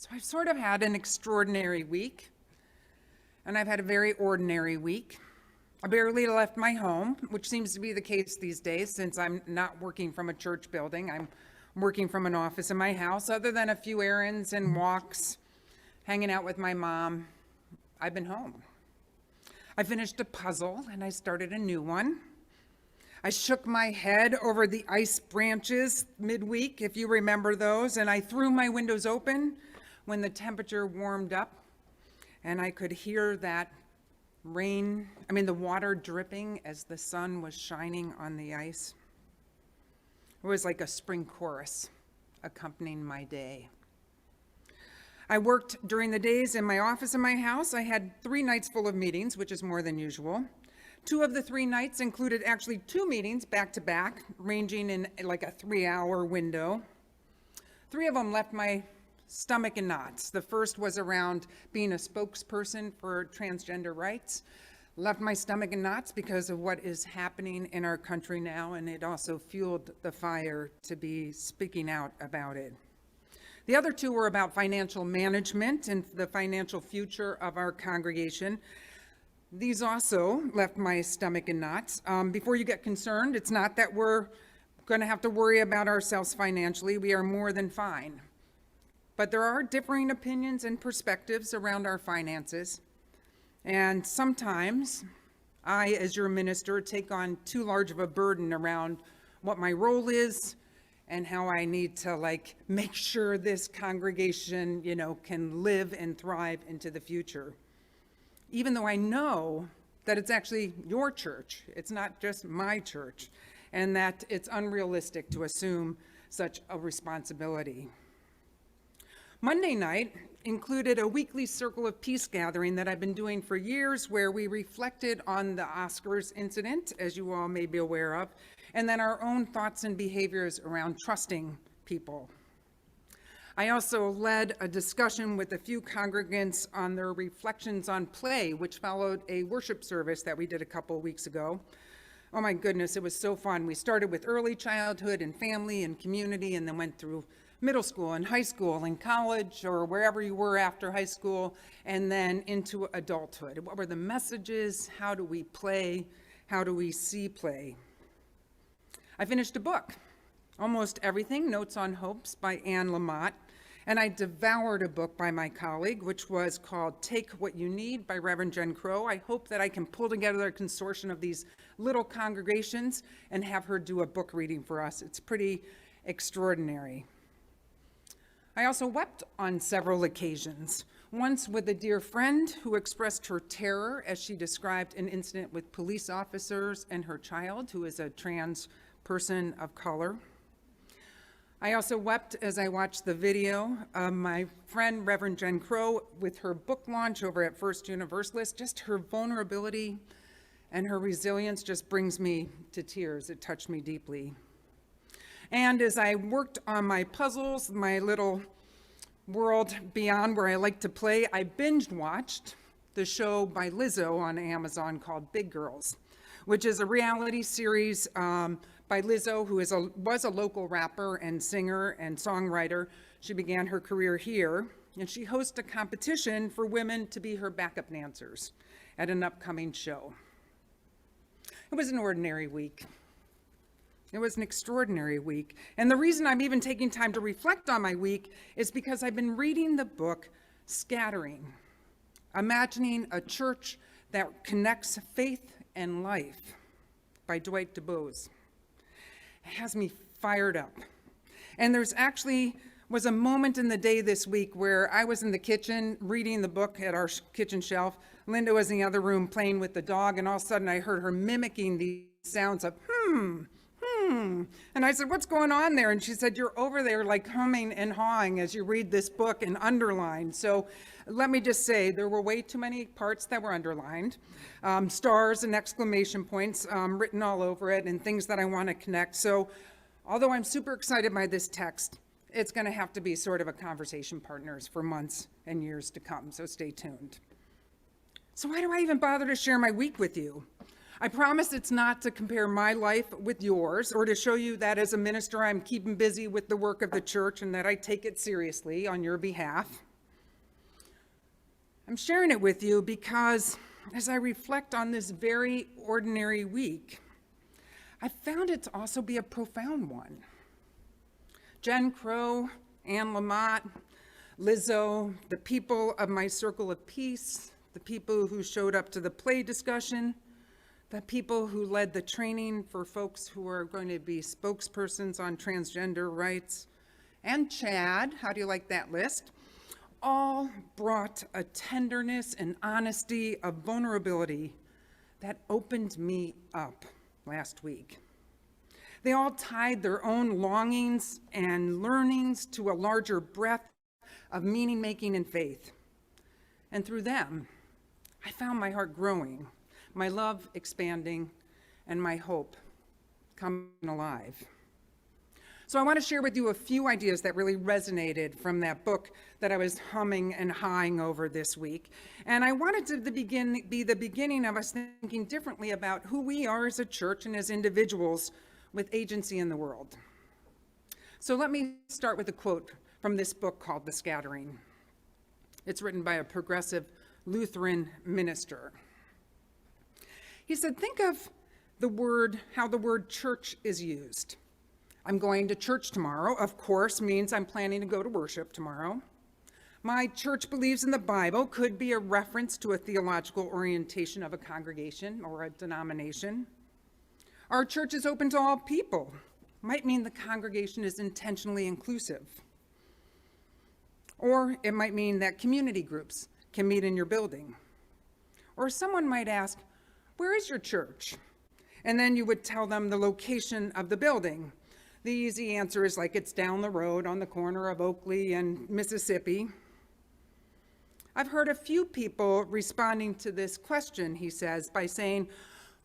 So I've sort of had an extraordinary week, and I've had a very ordinary week. I barely left my home, which seems to be the case these days since I'm not working from a church building. I'm working from an office in my house. Other than a few errands and walks, hanging out with my mom, I've been home. I finished a puzzle and I started a new one. I shook my head over the ice branches midweek, if you remember those, and I threw my windows open when the temperature warmed up and I could hear that the water dripping as the sun was shining on the ice. It was like a spring chorus accompanying my day. I worked during the days in my office in my house. I had 3 nights full of meetings, which is more than usual. 2 of the 3 nights included actually 2 meetings back to back, ranging in like a 3-hour window. 3 of them left my stomach in knots. The first was around being a spokesperson for transgender rights. Left my stomach in knots because of what is happening in our country now, and it also fueled the fire to be speaking out about it. The other 2 were about financial management and the financial future of our congregation. These also left my stomach in knots. Before you get concerned, it's not that we're going to have to worry about ourselves financially. We are more than fine. But there are differing opinions and perspectives around our finances. And sometimes I, as your minister, take on too large of a burden around what my role is and how I need to make sure this congregation, can live and thrive into the future. Even though I know that it's actually your church, it's not just my church, and that it's unrealistic to assume such a responsibility. Monday night included a weekly Circle of Peace gathering that I've been doing for years, where we reflected on the Oscars incident, as you all may be aware of, and then our own thoughts and behaviors around trusting people. I also led a discussion with a few congregants on their reflections on play, which followed a worship service that we did a couple weeks ago. Oh my goodness, it was so fun. We started with early childhood and family and community, and then went through middle school and high school and college, or wherever you were after high school, and then into adulthood. What were the messages? How do we play? How do we see play? I finished a book, Almost Everything, Notes on Hopes by Anne Lamott, and I devoured a book by my colleague, which was called Take What You Need by Reverend Jen Crow. I hope that I can pull together a consortium of these little congregations and have her do a book reading for us. It's pretty extraordinary. I also wept on several occasions, once with a dear friend who expressed her terror as she described an incident with police officers and her child, who is a trans person of color. I also wept as I watched the video of my friend, Reverend Jen Crow, with her book launch over at First Universalist. Just her vulnerability and her resilience just brings me to tears. It touched me deeply. And as I worked on my puzzles, my little world beyond where I like to play, I binge watched the show by Lizzo on Amazon called Big Girls, which is a reality series by Lizzo, who was a local rapper and singer and songwriter. She began her career here, and she hosts a competition for women to be her backup dancers at an upcoming show. It was an ordinary week. It was an extraordinary week. And the reason I'm even taking time to reflect on my week is because I've been reading the book Scattering, Imagining a Church That Connects Faith and Life by Dwight DuBose. It has me fired up. And there's actually was a moment in the day this week where I was in the kitchen reading the book at our kitchen shelf. Linda was in the other room playing with the dog, and all of a sudden I heard her mimicking the sounds of And I said, what's going on there? And she said, you're over there like humming and hawing as you read this book and underline. So let me just say, there were way too many parts that were underlined, stars and exclamation points written all over it, and things that I want to connect. So although I'm super excited by this text, it's going to have to be sort of a conversation partners for months and years to come. So stay tuned. So why do I even bother to share my week with you? I promise it's not to compare my life with yours or to show you that as a minister I'm keeping busy with the work of the church and that I take it seriously on your behalf. I'm sharing it with you because as I reflect on this very ordinary week, I found it to also be a profound one. Jen Crow, Anne Lamott, Lizzo, the people of my circle of peace, the people who showed up to the play discussion, the people who led the training for folks who are going to be spokespersons on transgender rights, and Chad, how do you like that list? All brought a tenderness and honesty, a vulnerability that opened me up last week. They all tied their own longings and learnings to a larger breadth of meaning making and faith. And through them, I found my heart growing, my love expanding, and my hope coming alive. So I want to share with you a few ideas that really resonated from that book that I was humming and hawing over this week. And I wanted to be the beginning of us thinking differently about who we are as a church and as individuals with agency in the world. So let me start with a quote from this book called The Scattering. It's written by a progressive Lutheran minister. He said, think of how the word church is used. I'm going to church tomorrow, of course, means I'm planning to go to worship tomorrow. My church believes in the Bible could be a reference to a theological orientation of a congregation or a denomination. Our church is open to all people. Might mean the congregation is intentionally inclusive. Or it might mean that community groups can meet in your building. Or someone might ask, where is your church? And then you would tell them the location of the building. The easy answer is like it's down the road on the corner of Oakley and Mississippi. I've heard a few people responding to this question, he says, by saying,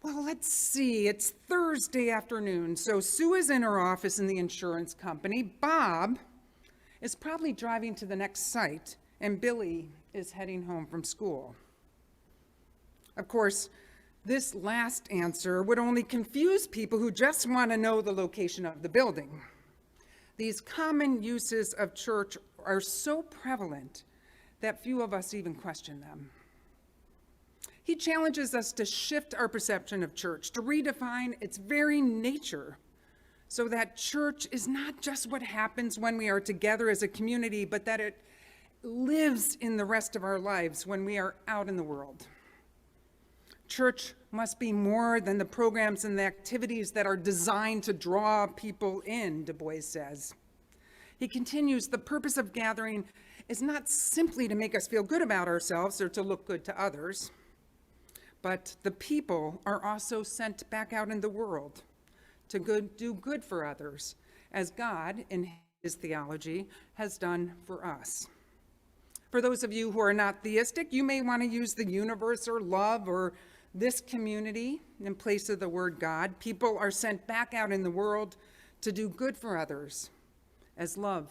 well, let's see, it's Thursday afternoon, so Sue is in her office in the insurance company, Bob is probably driving to the next site, and Billy is heading home from school. Of course, this last answer would only confuse people who just want to know the location of the building. These common uses of church are so prevalent that few of us even question them. He challenges us to shift our perception of church, to redefine its very nature, so that church is not just what happens when we are together as a community, but that it lives in the rest of our lives when we are out in the world. Church must be more than the programs and the activities that are designed to draw people in, Du Bois says. He continues, the purpose of gathering is not simply to make us feel good about ourselves or to look good to others, but the people are also sent back out in the world to do good for others, as God, in his theology, has done for us. For those of you who are not theistic, you may want to use the universe or love or this community in place of the word God. People are sent back out in the world to do good for others, as love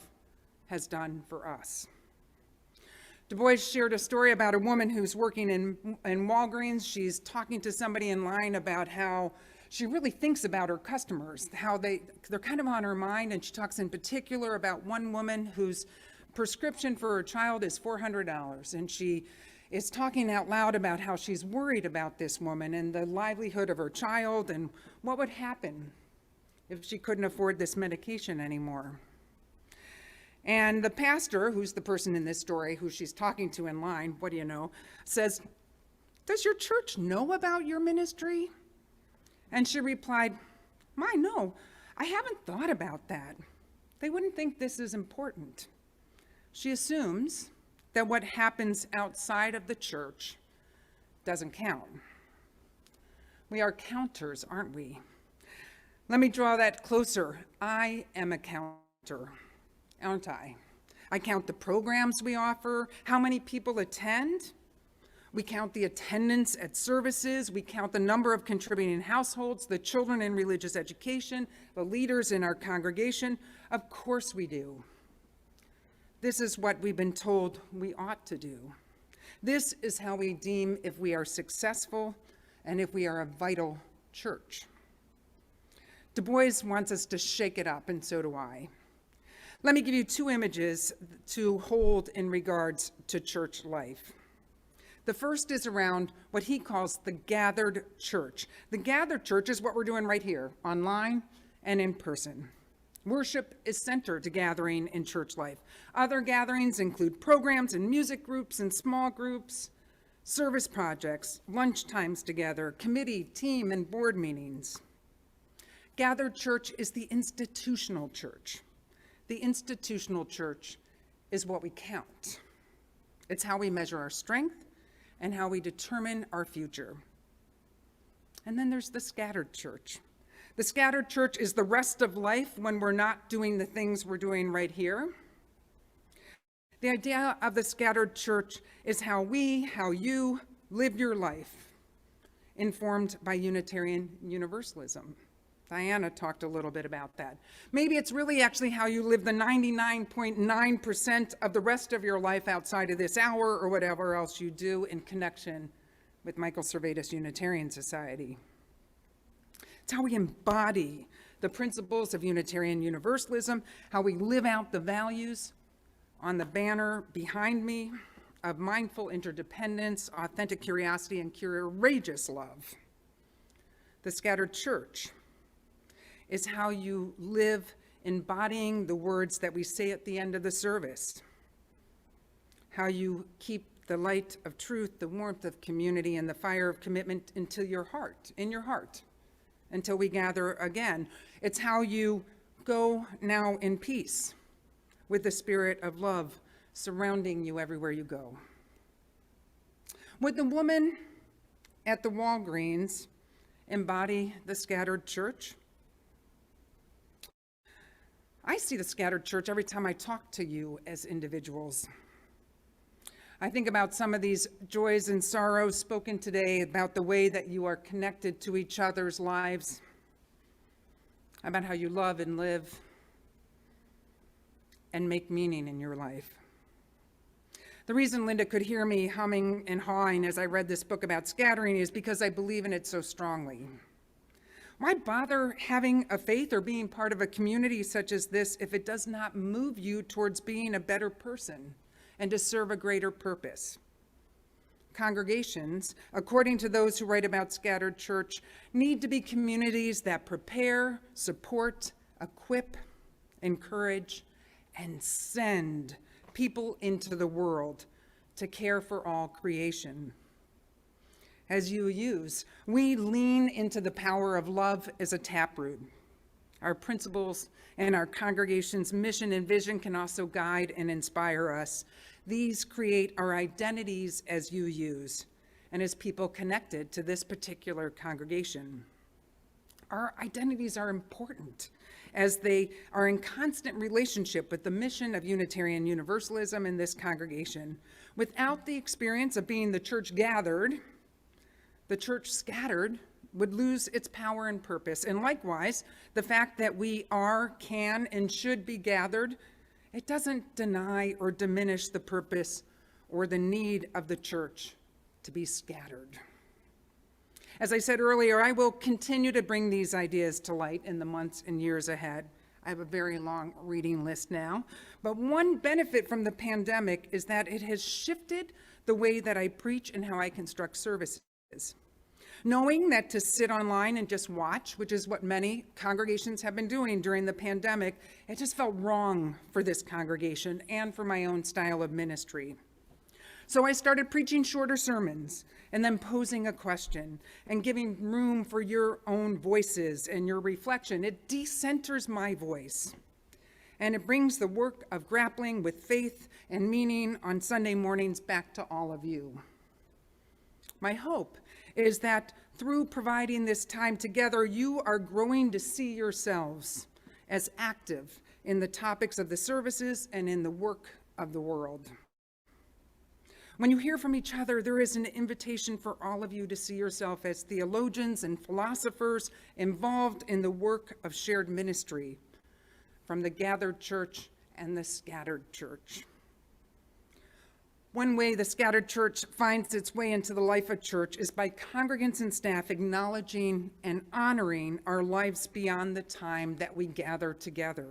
has done for us. Du Bois shared a story about a woman who's working in Walgreens. She's talking to somebody in line about how she really thinks about her customers, how they're kind of on her mind, and she talks in particular about one woman whose prescription for her child is $400, and she is talking out loud about how she's worried about this woman and the livelihood of her child and what would happen if she couldn't afford this medication anymore. And the pastor, who's the person in this story who she's talking to in line, what do you know, says, does your church know about your ministry? And she replied, no, I haven't thought about that. They wouldn't think this is important. She assumes that what happens outside of the church doesn't count. We are counters, aren't we? Let me draw that closer. I am a counter, aren't I? I count the programs we offer, how many people attend. We count the attendance at services. We count the number of contributing households, the children in religious education, the leaders in our congregation. Of course we do. This is what we've been told we ought to do. This is how we deem if we are successful and if we are a vital church. Du Bois wants us to shake it up, and so do I. Let me give you two images to hold in regards to church life. The first is around what he calls the gathered church. The gathered church is what we're doing right here, online and in person. Worship is centered to gathering in church life. Other gatherings include programs and music groups and small groups, service projects, lunch times together, committee, team, and board meetings. Gathered church is the institutional church. The institutional church is what we count. It's how we measure our strength and how we determine our future. And then there's the scattered church. The scattered church is the rest of life when we're not doing the things we're doing right here. The idea of the scattered church is how you live your life, informed by Unitarian Universalism. Diana talked a little bit about that. Maybe it's really actually how you live the 99.9% of the rest of your life outside of this hour or whatever else you do in connection with Michael Servetus Unitarian Society. It's how we embody the principles of Unitarian Universalism, how we live out the values on the banner behind me of mindful interdependence, authentic curiosity, and courageous love. The scattered church is how you live embodying the words that we say at the end of the service, how you keep the light of truth, the warmth of community, and the fire of commitment in your heart, until we gather again. It's how you go now in peace with the spirit of love surrounding you everywhere you go. Would the woman at the Walgreens embody the scattered church? I see the scattered church every time I talk to you as individuals. I think about some of these joys and sorrows spoken today, about the way that you are connected to each other's lives, about how you love and live and make meaning in your life. The reason Linda could hear me humming and hawing as I read this book about scattering is because I believe in it so strongly. Why bother having a faith or being part of a community such as this if it does not move you towards being a better person and to serve a greater purpose? Congregations, according to those who write about scattered church, need to be communities that prepare, support, equip, encourage, and send people into the world to care for all creation. As UUs, we lean into the power of love as a taproot. Our principles and our congregation's mission and vision can also guide and inspire us. These create our identities as UUs and as people connected to this particular congregation. Our identities are important as they are in constant relationship with the mission of Unitarian Universalism in this congregation. Without the experience of being the church gathered, the church scattered would lose its power and purpose. And likewise, the fact that we are, can, and should be gathered, it doesn't deny or diminish the purpose or the need of the church to be scattered. As I said earlier, I will continue to bring these ideas to light in the months and years ahead. I have a very long reading list now, but one benefit from the pandemic is that it has shifted the way that I preach and how I construct services. Knowing that to sit online and just watch, which is what many congregations have been doing during the pandemic, it just felt wrong for this congregation and for my own style of ministry. So I started preaching shorter sermons and then posing a question and giving room for your own voices and your reflection. It decenters my voice, and it brings the work of grappling with faith and meaning on Sunday mornings back to all of you. My hope is that through providing this time together, you are growing to see yourselves as active in the topics of the services and in the work of the world. When you hear from each other, there is an invitation for all of you to see yourself as theologians and philosophers involved in the work of shared ministry from the gathered church and the scattered church. One way the scattered church finds its way into the life of church is by congregants and staff acknowledging and honoring our lives beyond the time that we gather together.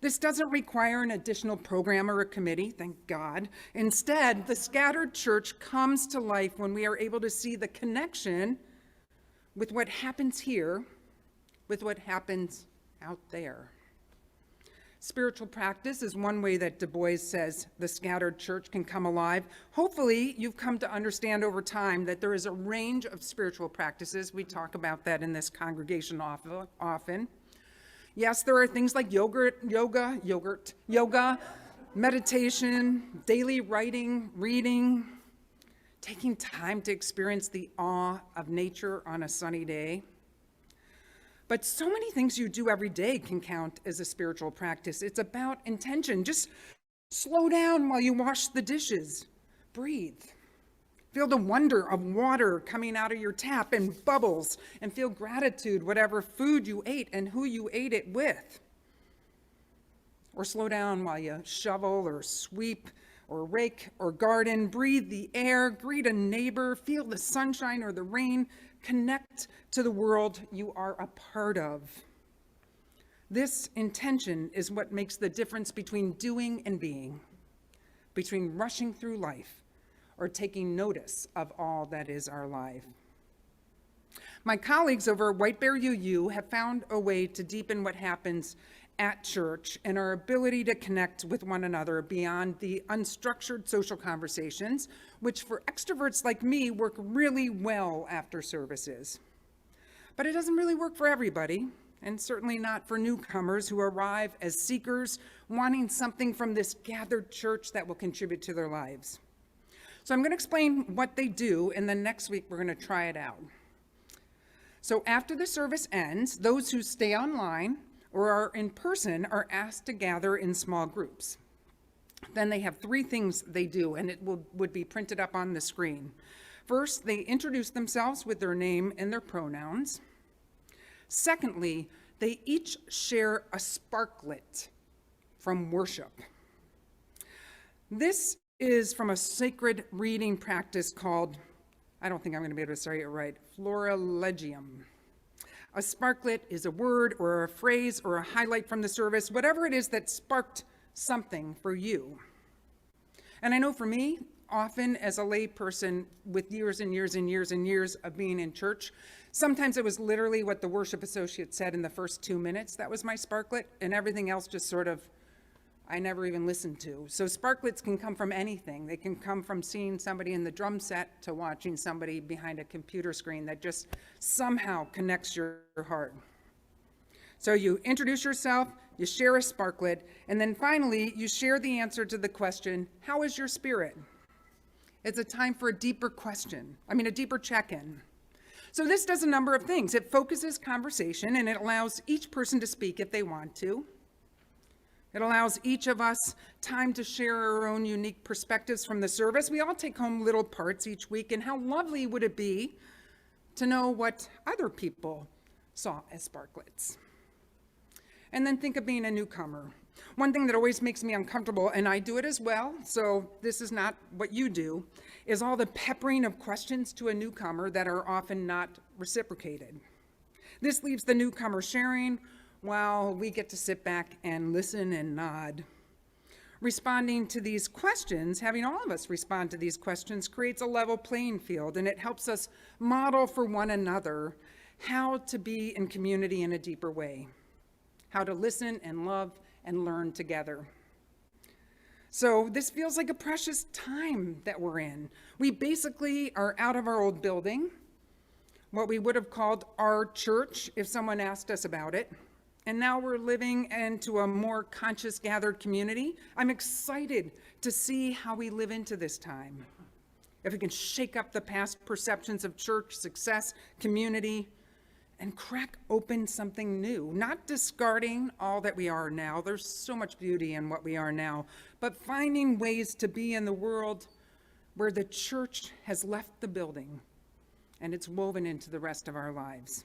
This doesn't require an additional program or a committee, thank God. Instead, the scattered church comes to life when we are able to see the connection with what happens here, with what happens out there. Spiritual practice is one way that Du Bois says the scattered church can come alive. Hopefully, you've come to understand over time that there is a range of spiritual practices. We talk about that in this congregation often. Yes, there are things like yoga, meditation, daily writing, reading, taking time to experience the awe of nature on a sunny day. But so many things you do every day can count as a spiritual practice. It's about intention. Just slow down while you wash the dishes. Breathe. Feel the wonder of water coming out of your tap and bubbles, and feel gratitude, whatever food you ate and who you ate it with. Or slow down while you shovel or sweep or rake or garden. Breathe the air, greet a neighbor, feel the sunshine or the rain. Connect to the world you are a part of. This intention is what makes the difference between doing and being, between rushing through life or taking notice of all that is our life. My colleagues over at White Bear UU have found a way to deepen what happens at church and our ability to connect with one another beyond the unstructured social conversations, which for extroverts like me work really well after services. But it doesn't really work for everybody, and certainly not for newcomers who arrive as seekers, wanting something from this gathered church that will contribute to their lives. So I'm going to explain what they do, and then next week we're going to try it out. So after the service ends, those who stay online or are in person are asked to gather in small groups. Then they have 3 things they do, and it would be printed up on the screen. First, they introduce themselves with their name and their pronouns. Secondly, they each share a sparklet from worship. This is from a sacred reading practice called, I don't think I'm going to be able to say it right, Florilegium. A sparklet is a word or a phrase or a highlight from the service, whatever it is that sparked something for you. And I know for me, often as a lay person with years and years and years and years of being in church, sometimes it was literally what the worship associate said in the first 2 minutes. That was my sparklet, and everything else just sort of, I never even listened to. So sparklets can come from anything. They can come from seeing somebody in the drum set to watching somebody behind a computer screen that just somehow connects your heart. So you introduce yourself, you share a sparklet, and then finally you share the answer to the question, how is your spirit? It's a time for a deeper check-in. So this does a number of things. It focuses conversation and it allows each person to speak if they want to. It allows each of us time to share our own unique perspectives from the service. We all take home little parts each week, and how lovely would it be to know what other people saw as sparklets. And then think of being a newcomer. One thing that always makes me uncomfortable, and I do it as well, so this is not what you do, is all the peppering of questions to a newcomer that are often not reciprocated. This leaves the newcomer sharing while we get to sit back and listen and nod. Responding to these questions, having all of us respond to these questions, creates a level playing field, and it helps us model for one another how to be in community in a deeper way, how to listen and love and learn together. So this feels like a precious time that we're in. We basically are out of our old building, what we would have called our church if someone asked us about it. And now we're living into a more conscious, gathered community. I'm excited to see how we live into this time. If we can shake up the past perceptions of church, success, community, and crack open something new, not discarding all that we are now. There's so much beauty in what we are now, but finding ways to be in the world where the church has left the building and it's woven into the rest of our lives.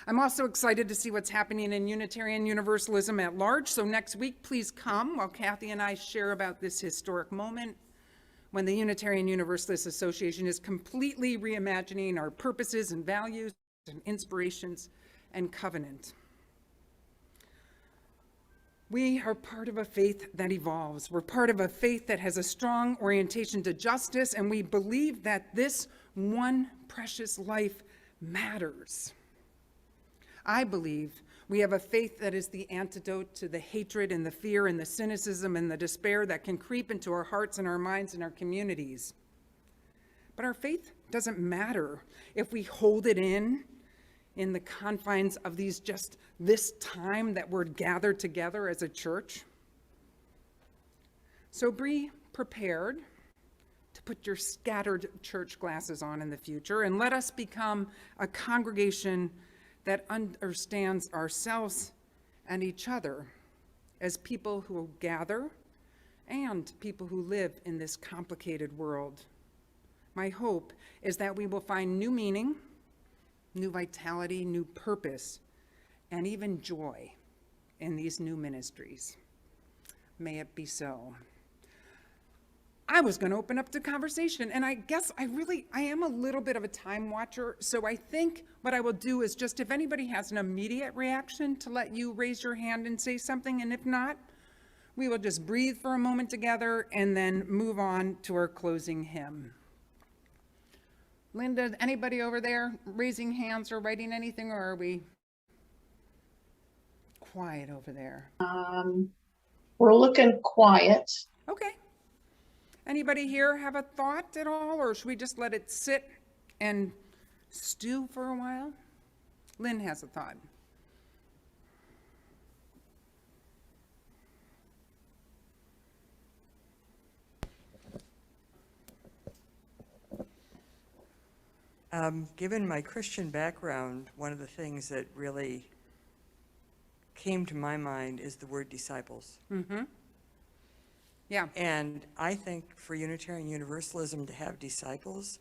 I'm also excited to see what's happening in Unitarian Universalism at large. So next week, please come while Kathy and I share about this historic moment when the Unitarian Universalist Association is completely reimagining our purposes and values and inspirations and covenant. We are part of a faith that evolves. We're part of a faith that has a strong orientation to justice, and we believe that this one precious life matters. I believe we have a faith that is the antidote to the hatred and the fear and the cynicism and the despair that can creep into our hearts and our minds and our communities. But our faith doesn't matter if we hold it in the confines of this time that we're gathered together as a church. So be prepared to put your scattered church glasses on in the future, and let us become a congregation that understands ourselves and each other as people who gather and people who live in this complicated world. My hope is that we will find new meaning, new vitality, new purpose, and even joy in these new ministries. May it be so. I was going to open up to conversation, and I guess I am a little bit of a time watcher, so I think what I will do is just, if anybody has an immediate reaction, to let you raise your hand and say something, and if not, we will just breathe for a moment together and then move on to our closing hymn. Linda, anybody over there raising hands or writing anything, or are we quiet over there? We're looking quiet. Okay. Anybody here have a thought at all, or should we just let it sit and stew for a while? Lynn has a thought. Given my Christian background, one of the things that really came to my mind is the word disciples. Mm-hmm. Yeah. And I think for Unitarian Universalism to have disciples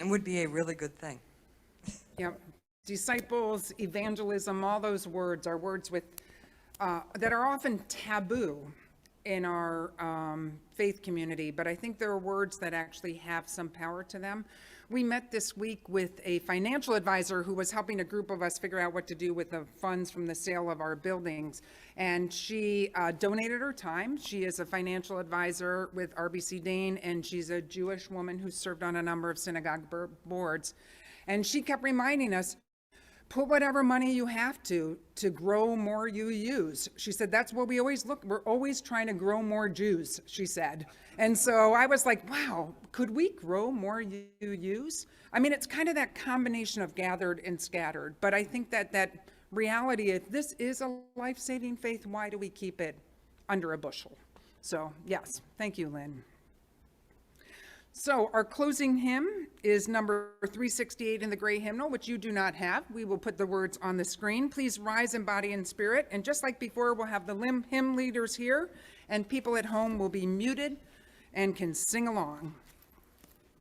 would be a really good thing. Yeah. Disciples, evangelism, all those words are words with that are often taboo in our faith community, but I think there are words that actually have some power to them. We met this week with a financial advisor who was helping a group of us figure out what to do with the funds from the sale of our buildings. And she donated her time. She is a financial advisor with RBC Dane, and she's a Jewish woman who served on a number of synagogue boards. And she kept reminding us, put whatever money you have to grow more UUs. She said, that's what we always look, we're always trying to grow more Jews, she said. And so I was like, wow, could we grow more UUs? I mean, it's kind of that combination of gathered and scattered, but I think that reality, if this is a life-saving faith, why do we keep it under a bushel? So yes, thank you, Lynn. So our closing hymn is number 368 in the gray hymnal, which you do not have. We will put the words on the screen. Please rise in body and spirit. And just like before, we'll have the hymn leaders here, and people at home will be muted and can sing along.